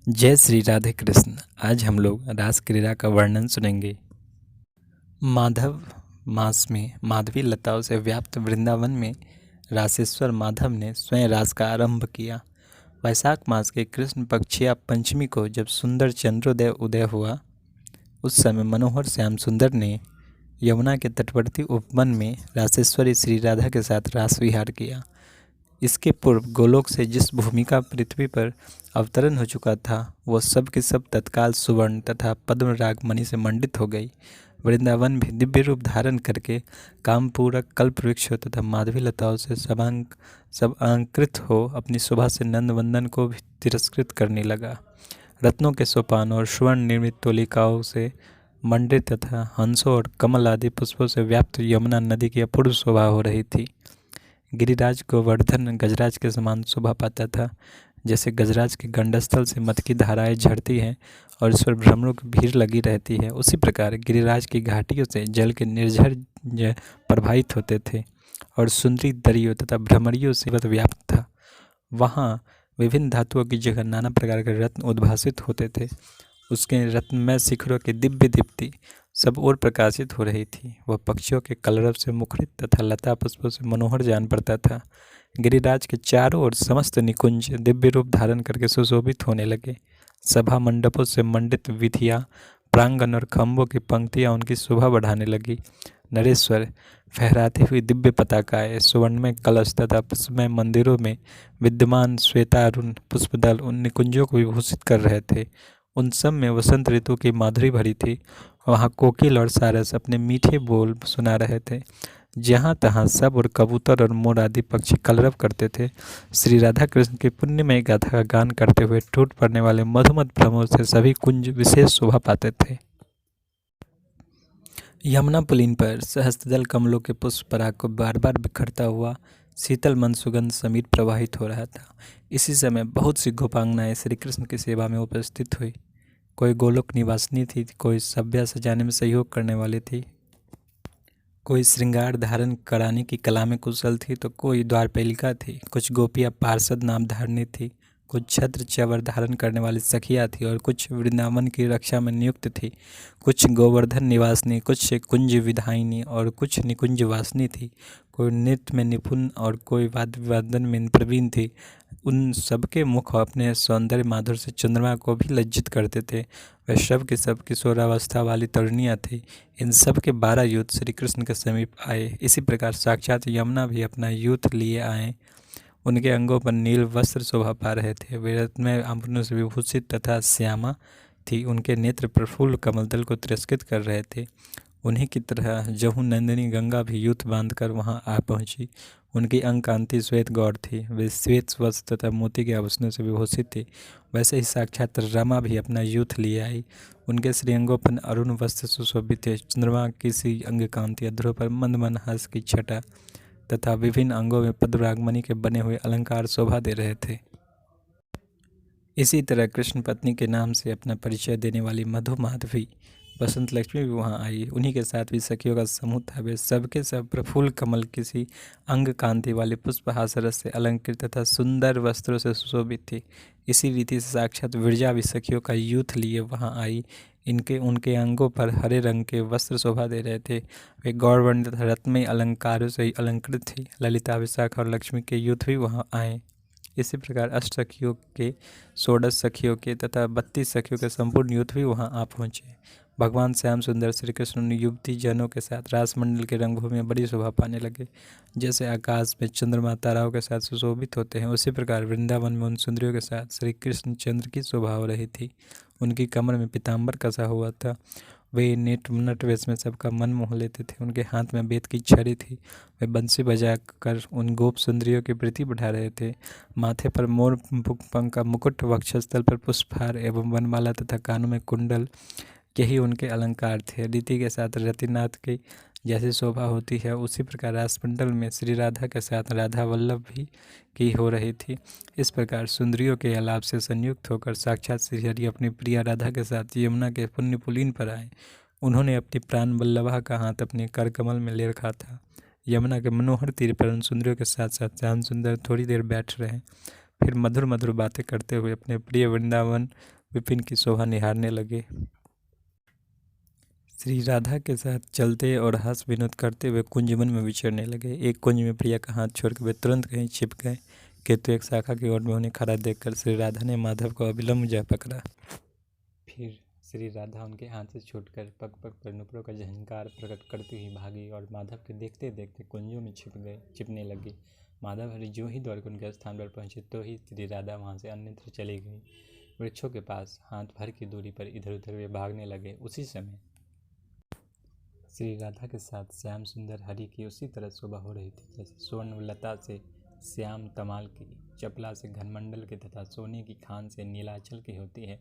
जय श्री राधे कृष्ण। आज हम लोग रास क्रीड़ा का वर्णन सुनेंगे। माधव मास में माधवी लताओं से व्याप्त वृंदावन में रासेश्वर माधव ने स्वयं रास का आरंभ किया। वैशाख मास के कृष्ण पक्ष या पंचमी को जब सुंदर चंद्रोदय उदय हुआ, उस समय मनोहर श्याम सुंदर ने यमुना के तटवर्ती उपवन में रासेश्वरी श्री राधा के साथ रास विहार किया। इसके पूर्व गोलोक से जिस भूमि का पृथ्वी पर अवतरण हो चुका था, वह सब के सब तत्काल सुवर्ण तथा पद्म राग मणि से मंडित हो गई। वृंदावन भी दिव्य रूप धारण करके कामपूरक कल्प वृक्षों तथा माधवी लताओं से सब अलंकृत हो अपनी शोभा से नंदवंदन को भी तिरस्कृत करने लगा। रत्नों के सोपान और स्वर्ण निर्मित तोलिकाओं से मंडित तथा हंसों और कमल आदि पुष्पों से व्याप्त यमुना नदी की अपूर्व शोभा हो रही थी। गिरिराज गोवर्धन गजराज के समान शोभा पाता था। जैसे गजराज के गंडस्थल से मद की धाराएं झड़ती हैं और इस पर भ्रमरों की भीड़ लगी रहती है, उसी प्रकार गिरिराज की घाटियों से जल के निर्झर प्रवाहित होते थे और सुंदरी दरियों तथा भ्रमरियों से व्याप्त था। वहाँ विभिन्न धातुओं की जगह नाना प्रकार के रत्न उद्भासित होते थे। उसके रत्नमय शिखरों की दिव्य दीप्ति सब ओर प्रकाशित हो रही थी। वह पक्षियों के कलरव से मुखरित तथा लता पुष्पों से मनोहर जान पड़ता था। गिरिराज के चारों ओर समस्त निकुंज दिव्य रूप धारण करके सुशोभित होने लगे। सभा मंडपों से मंडित विधियाँ, प्रांगण और खम्भों की पंक्तियाँ उनकी शोभा बढ़ाने लगी। नरेश्वर फहराती हुई दिव्य पताकाएँ, सुवर्णमय कलश तथा पुष्पमय मंदिरों में विद्यमान श्वेतारुण पुष्पदल उन निकुंजों को विभूषित कर रहे थे। उन सब में वसंत ऋतु की माधुरी भरी थी। वहाँ कोकिल और सारस अपने मीठे बोल सुना रहे थे। जहाँ तहाँ सब और कबूतर और मोर आदि पक्षी कलरव करते थे। श्री राधा कृष्ण की पुण्यमय गाथा का गान करते हुए टूट पड़ने वाले मधुमत भ्रमों से सभी कुंज विशेष शोभा पाते थे। यमुना पुलिन पर सहस्त्रदल कमलों के पुष्प पराग को बार बार बिखरता हुआ शीतल मन सुगंध समीर प्रवाहित हो रहा था। इसी समय बहुत सी गोपांगनाएं श्री कृष्ण की सेवा में उपस्थित हुई। कोई गोलोक निवासिनी थी, कोई सभ्य सजाने में सहयोग करने वाली थी, कोई श्रृंगार धारण कराने की कला में कुशल थी, तो कोई द्वारपालिका थी, कुछ गोपियाँ पार्षद नाम धारणी थी, कुछ छत्र चवर धारण करने वाली सखियाँ थी और कुछ वृंदावन की रक्षा में नियुक्त थी, कुछ गोवर्धन निवासिनी, कुछ कुंज विधायिनी और कुछ निकुंज वासिनी थी, कोई नृत्य में निपुण और कोई वाद्य वादन में प्रवीण थी। उन सबके मुख अपने सौंदर्य माधुर्य से चंद्रमा को भी लज्जित करते थे। वे सब किशोरावस्था वाली तरुणियाँ थी। इन सब के 12 यूथ श्री कृष्ण के समीप आए। इसी प्रकार साक्षात यमुना भी अपना यूथ लिए आए। उनके अंगों पर नील वस्त्र शोभा पा रहे थे। वे रत्नमय आभूषणों से विभूषित तथा श्यामा थी। उनके नेत्र प्रफुल्ल कमलदल को तिरस्कृत कर रहे थे। उन्हीं की तरह जहु नंदिनी गंगा भी यूथ बांधकर वहां आ पहुंची। उनकी अंग कांति श्वेत गौर थी। वे श्वेत वस्त्र तथा मोती के आभूषणों से विभूषित थी। वैसे ही साक्षात रमा भी अपना यूथ लिए आई। उनके श्रीअंगों पर अरुण वस्त्र सुशोभित थे। चंद्रमा की सी अंग कांति, अधरों पर मंद मंदहास की छटा तथा विभिन्न अंगों में पद्मरागमणि के बने हुए अलंकार शोभा दे रहे थे। इसी तरह कृष्ण पत्नी के नाम से अपना परिचय देने वाली मधु माधवी बसंत लक्ष्मी भी वहाँ आई। उन्हीं के साथ भी सखियों का समूह था। वे सबके सब प्रफुल्ल कमल किसी अंग कांति वाले पुष्पहास रस से अलंकृत तथा सुंदर वस्त्रों से सुशोभित थी। इसी रीति से साक्षात विरजा भी सखियों का यूथ लिए वहाँ आई। उनके अंगों पर हरे रंग के वस्त्र शोभा दे रहे थे। वे गौरवर्ण तथा रत्नमय अलंकारों से अलंकृत थी। ललिता, विशाखा और लक्ष्मी के यूथ भी वहाँ आए। इसी प्रकार 8 सखियों के, 16 सखियों के तथा 32 सखियों के संपूर्ण यूथ भी वहाँ आ पहुँचे। भगवान श्याम सुंदर श्री कृष्ण ने युवती जनों के साथ रासमंडल के रंगभूमि में बड़ी शोभा पाने लगे। जैसे आकाश में चंद्रमा ताराओं के साथ सुशोभित होते हैं, उसी प्रकार वृंदावन में उन सुंदरियों के साथ श्री कृष्ण चंद्र की शोभा हो रही थी। उनकी कमर में पीताम्बर कसा हुआ था। वे नट वेश में सबका मन मोह लेते थे। उनके हाथ में बेत की छड़ी थी। वे बंसी बजाकर उन गोप सुंदरियों की प्रीति बढ़ा रहे थे। माथे पर मोर पंख का मुकुट, वक्षस्थल पर पुष्पहार एवं वनमाला तथा कानों में कुंडल, यही उनके अलंकार थे। रीति के साथ रतिनाथ की जैसी शोभा होती है, उसी प्रकार रासमंडल में श्री राधा के साथ राधा वल्लभ भी की हो रही थी। इस प्रकार सुंदरियों के आलाप से संयुक्त होकर साक्षात श्री हरि अपनी प्रिया राधा के साथ यमुना के पुण्य पुलीन पर आए। उन्होंने अपनी प्राण वल्लभा का हाथ अपने कर कमल में ले रखा था। यमुना के मनोहर तीर पर उन सुंदरियों के साथ साथ श्याम सुंदर थोड़ी देर बैठ रहे, फिर मधुर मधुर बातें करते हुए अपने प्रिय वृंदावन विपिन की शोभा निहारने लगे। श्री राधा के साथ चलते और हंस विनोद करते हुए कुंजवन में विचरने लगे। एक कुंज में प्रिया का हाथ छोड़कर वे तुरंत कहीं छिप गए, किंतु एक शाखा की ओर में उन्हें खड़ा देखकर श्री राधा ने माधव को अविलंब जा पकड़ा। फिर श्री राधा उनके हाथ से छूटकर पग पग पर नुपुरों का झंकार प्रकट करती हुई भागी और माधव के देखते देखते कुंजों में छिपने लगी। माधव हरि जो ही दौड़कर उनके स्थान पर पहुंचे तो ही श्री राधा वहां से अन्यत्र चली गई। वृक्षों के पास हाथ भर की दूरी पर इधर उधर वे भागने लगे। उसी समय श्री राधा के साथ श्याम सुंदर हरि की उसी तरह शोभा हो रही थी जैसे स्वर्ण लता से श्याम तमाल की, चपला से घनमंडल की तथा सोने की खान से नीलाचल की होती है।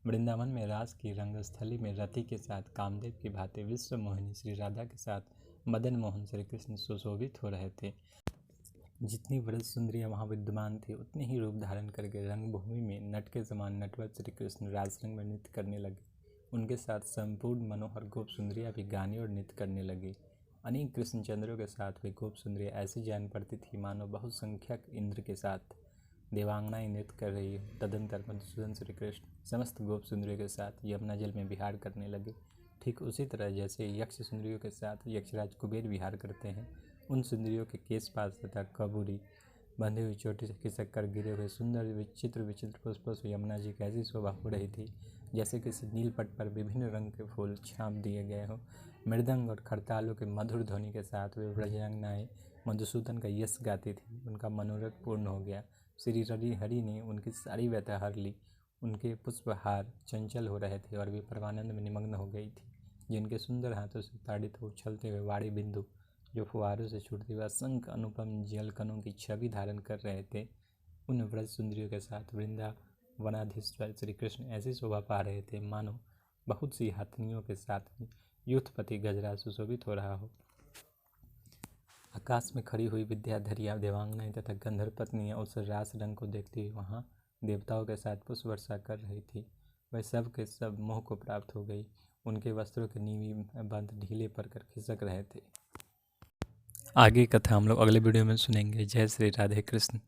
वृंदावन में रास की रंगस्थली में रति के साथ कामदेव की भांति विश्व मोहिनी श्री राधा के साथ मदन मोहन श्री कृष्ण सुशोभित हो रहे थे। जितनी व्रज सुंदरियां वहां विद्यमान थी उतने ही रूप धारण करके रंगभूमि में नट के समान नटवर श्री कृष्ण राजरंग में नृत्य करने लगे। उनके साथ संपूर्ण मनोहर गोप सुंदरियां भी गाने और नृत्य करने लगी। अनेक कृष्णचंद्रों के साथ वे गोप सुंदरियां ऐसी जान पड़ती थी मानो बहुसंख्यक इंद्र के साथ देवांगनाएं नृत्य कर रही हो। तदंतर मधुसूदन श्री कृष्ण समस्त गोप सुंदरियों के साथ यमुना जल में विहार करने लगे। ठीक उसी तरह जैसे यक्ष सुंदरियों के साथ यक्षराज कुबेर विहार करते हैं। उन सुंदरियों के केश पास तथा कबूरी बंधी हुई चोटी से खिसक कर गिरे हुए सुंदर विचित्र विचित्र पुष्पों से यमुना जी की ऐसी शोभा हो रही थी जैसे किसी नीलपट पर विभिन्न रंग के फूल छाप दिए गए हों। मृदंग और खड़तालों के मधुर ध्वनि के साथ वे व्रजांगनाएं मधुसूदन का यश गाती थी। उनका मनोरथ पूर्ण हो गया। श्री हरि ने उनकी सारी व्यथा हर ली। उनके पुष्पहार चंचल हो रहे थे और वे परमानंद में निमग्न हो गई थी। जिनके सुंदर हाथों से ताड़ित हो उछलते हुए वाड़ी बिंदु जो फुहारों से छूटते हुए असंख्य अनुपम जलकणों की छवि धारण कर रहे थे, उन व्रज सुंदरियों के साथ वृंदावनाधीश्वर श्री कृष्ण ऐसी शोभा पा रहे थे मानो बहुत सी हथनियों के साथ युद्धपति गजराज सुशोभित हो रहा हो। आकाश में खड़ी हुई विद्याधरिया देवांगनाएं तथा गंधर्व पत्नियां उस रास रंग को देखती हुई वहां देवताओं के साथ पुष्प वर्षा कर रही थी। वह सब के सब मोह को प्राप्त हो गई। उनके वस्त्रों के नीवी बंद ढीले पड़कर खिसक रहे थे। आगे कथा हम लोग अगले वीडियो में सुनेंगे। जय श्री राधे कृष्ण।